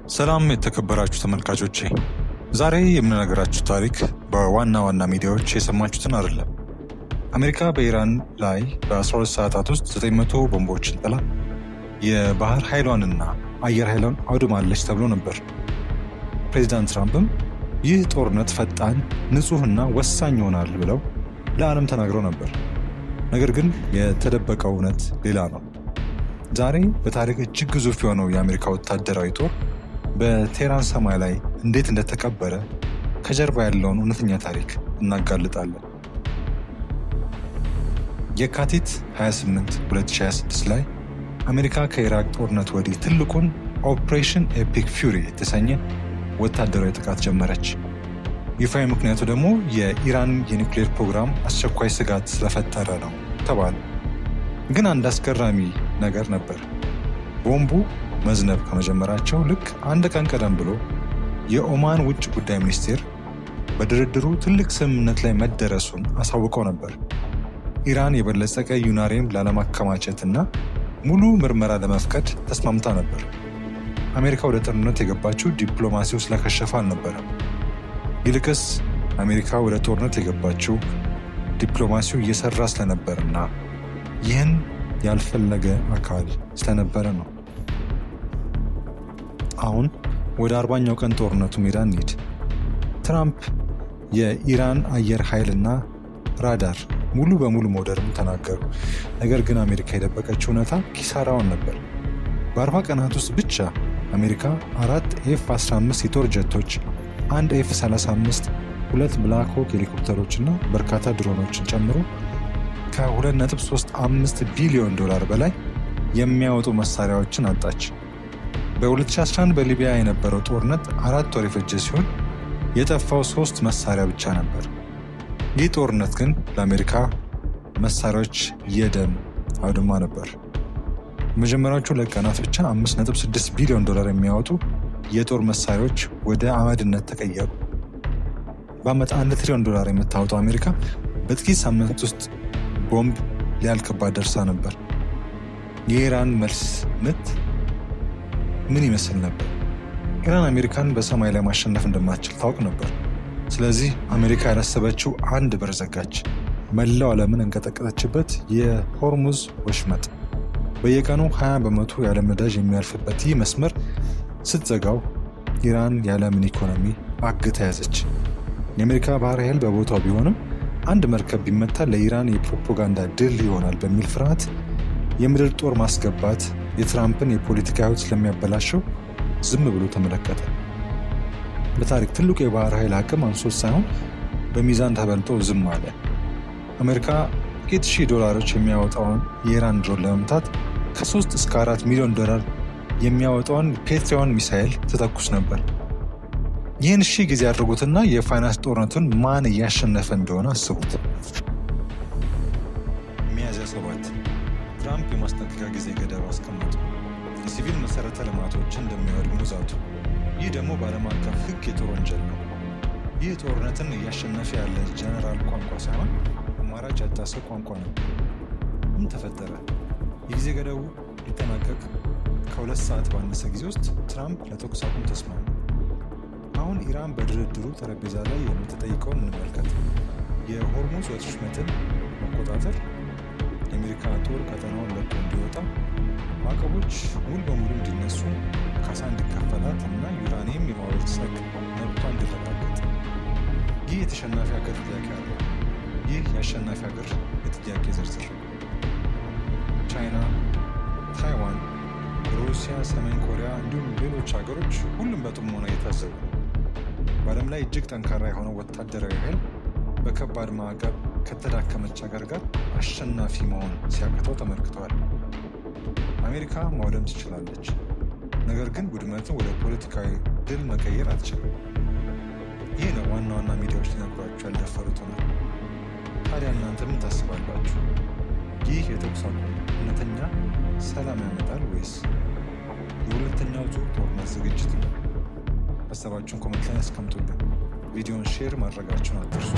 ሰላም የተከበራችሁ ተመልካቾቼ፣ ዛሬ የምነግራችሁ ታሪክ በዋና ዋና ሚዲያዎች የሰማችሁትን አይደለም። አሜሪካ በኢራን ላይ በ12 ሰዓታት ውስጥ 900 ቦምቦችን ጥላ የባህር ኃይሏንና አየር ኃይሏን አውድማለች ተብሎ ነበር። ፕሬዚዳንት ትራምፕም ይህ ጦርነት ፈጣን፣ ንጹህና ወሳኝ ይሆናል ብለው ለዓለም ተናግረው ነበር። ነገር ግን የተደበቀው እውነት ሌላ ነው። ዛሬ በታሪክ እጅግ ግዙፍ የሆነው የአሜሪካ ወታደራዊ ጦር በቴህራን ሰማይ ላይ እንዴት እንደተቀበረ ከጀርባ ያለውን እውነተኛ ታሪክ እናጋልጣለን። የካቲት 28 2026 ላይ አሜሪካ ከኢራቅ ጦርነት ወዲህ ትልቁን ኦፕሬሽን ኤፒክ ፊውሪ የተሰኘ ወታደራዊ ጥቃት ጀመረች። ይፋዊ ምክንያቱ ደግሞ የኢራን የኒውክሌር ፕሮግራም አስቸኳይ ስጋት ስለፈጠረ ነው ተባለ። ግን አንድ አስገራሚ ነገር ነበር። ቦምቡ መዝነብ ከመጀመራቸው ልክ አንድ ቀን ቀደም ብሎ የኦማን ውጭ ጉዳይ ሚኒስቴር በድርድሩ ትልቅ ስምምነት ላይ መደረሱን አሳውቀው ነበር። ኢራን የበለጸቀ ዩራኒየም ላለማከማቸትና ሙሉ ምርመራ ለመፍቀድ ተስማምታ ነበር። አሜሪካ ወደ ጦርነት የገባችው ዲፕሎማሲው ስለከሸፈ አልነበረም። ይልቅስ አሜሪካ ወደ ጦርነት የገባችው ዲፕሎማሲው እየሰራ ስለነበርና ይህን ያልፈለገ አካል ስለነበረ ነው። አሁን ወደ 40ኛው ቀን ጦርነቱ ሜዳ እንሂድ። ትራምፕ የኢራን አየር ኃይልና ራዳር ሙሉ በሙሉ መውደሩን ተናገሩ። ነገር ግን አሜሪካ የደበቀችው እውነታ ኪሳራውን ነበር። በ40 ቀናት ውስጥ ብቻ አሜሪካ 4 ኤፍ-15 የጦር ጀቶች፣ 1 ኤፍ-35፣ 2 ብላክ ሆክ ሄሊኮፕተሮችና በርካታ ድሮኖችን ጨምሮ ከ$2.35 ቢሊዮን በላይ የሚያወጡ መሳሪያዎችን አጣች። በ2011 በሊቢያ የነበረው ጦርነት 4 ወር የፈጀ ሲሆን የጠፋው 3 መሳሪያ ብቻ ነበር። ይህ ጦርነት ግን ለአሜሪካ መሳሪያዎች የደም አውድማ ነበር። መጀመሪያዎቹ 2 ቀናት ብቻ $5.6 ቢሊዮን የሚያወጡ የጦር መሳሪያዎች ወደ አመድነት ተቀየሩ። በዓመት $1 ትሪሊዮን የምታወጣው አሜሪካ በጥቂት ሳምንት ውስጥ ቦምብ ሊያልቅባት ደርሳ ነበር። የኢራን መልስ ምት ምን ይመስል ነበር? ኢራን አሜሪካን በሰማይ ላይ ማሸነፍ እንደማትችል ታውቅ ነበር። ስለዚህ አሜሪካ ያላሰበችው አንድ በር ዘጋች። መላው ዓለምን እንቀጠቀጠችበት የሆርሙዝ ወሽመጥ። በየቀኑ 20% የዓለም ነዳጅ የሚያልፍበት ይህ መስመር ስትዘጋው ኢራን የዓለምን ኢኮኖሚ አግታ ያዘች። የአሜሪካ ባህር ኃይል በቦታው ቢሆንም አንድ መርከብ ቢመታ ለኢራን የፕሮፓጋንዳ ድል ይሆናል በሚል ፍርሃት የምድር ጦር ማስገባት የትራምፕን የፖለቲካ ሕይወት ስለሚያበላሸው ዝም ብሎ ተመለከተ። በታሪክ ትልቁ የባህር ኃይል አቅም አንሶት ሳይሆን በሚዛን ተበልጦ ዝም አለ። አሜሪካ ጥቂት $1,000 የሚያወጣውን የኢራን ድሮን ለመምታት ከ3 እስከ $4 ሚሊዮን የሚያወጣውን ፔትሪዮን ሚሳይል ትተኩስ ነበር። ይህን ጊዜ ያደርጉትና የፋይናንስ ጦርነቱን ማን እያሸነፈ እንደሆነ አስቡት። ሚያዝያ 7 ትራምፕ የማስጠንቀቂያ ጊዜ ገደብ አስቀመጡ። የሲቪል መሰረተ ልማቶችን እንደሚያወድሙ ዛቱ። ይህ ደግሞ በዓለም አቀፍ ሕግ የጦር ወንጀል ነው። ይህ ጦርነትን እያሸነፈ ያለ ጀነራል ቋንቋ ሳይሆን አማራጭ ያጣ ሰው ቋንቋ ነው። ምን ተፈጠረ? የጊዜ ገደቡ ሊጠናቀቅ ከ2 ሰዓት ባነሰ ጊዜ ውስጥ ትራምፕ ለተኩስ አቁም ተስማሙ። አሁን ኢራን በድርድሩ ጠረጴዛ ላይ የምትጠይቀውን እንመልከት። የሆርሙዝ ወሽመጥን መቆጣጠር፣ የአሜሪካ ጦር ቀጠናውን ለቆ እንዲወጣ፣ ማዕቀቦች ሙሉ በሙሉ እንዲነሱ፣ ካሳ እንዲከፈላት እና ዩራኒየም የማበልጸግ መብቷ እንዲረጋገጥ። ይህ የተሸናፊ ሀገር ጥያቄ አለ። ይህ የአሸናፊ ሀገር የጥያቄ ዝርዝር ቻይና፣ ታይዋን፣ ሩሲያ፣ ሰሜን ኮሪያ እንዲሁም ሌሎች ሀገሮች ሁሉም በጥሞና እየታዘቡ ነው። በዓለም ላይ እጅግ ጠንካራ የሆነው ወታደራዊ ኃይል በከባድ ማዕቀብ ከተዳከመች ሀገር ጋር አሸናፊ መሆን ሲያቅተው ተመልክተዋል። አሜሪካ ማውደም ትችላለች፣ ነገር ግን ውድመትን ወደ ፖለቲካዊ ድል መቀየር አትችልም። ይህ ነው ዋና ዋና ሚዲያዎች ሊነግሯችሁ ያልደፈሩት ነው። ታዲያ እናንተ ምን ታስባላችሁ? ይህ የተኩስ አቁም እውነተኛ ሰላም ያመጣል ወይስ የሁለተኛው ዙር ጦርነት ዝግጅት ነው? ሀሳባችሁን ኮሜንት ላይ አስቀምጡልን። ቪዲዮን ሼር ማድረጋችሁን አትርሱ።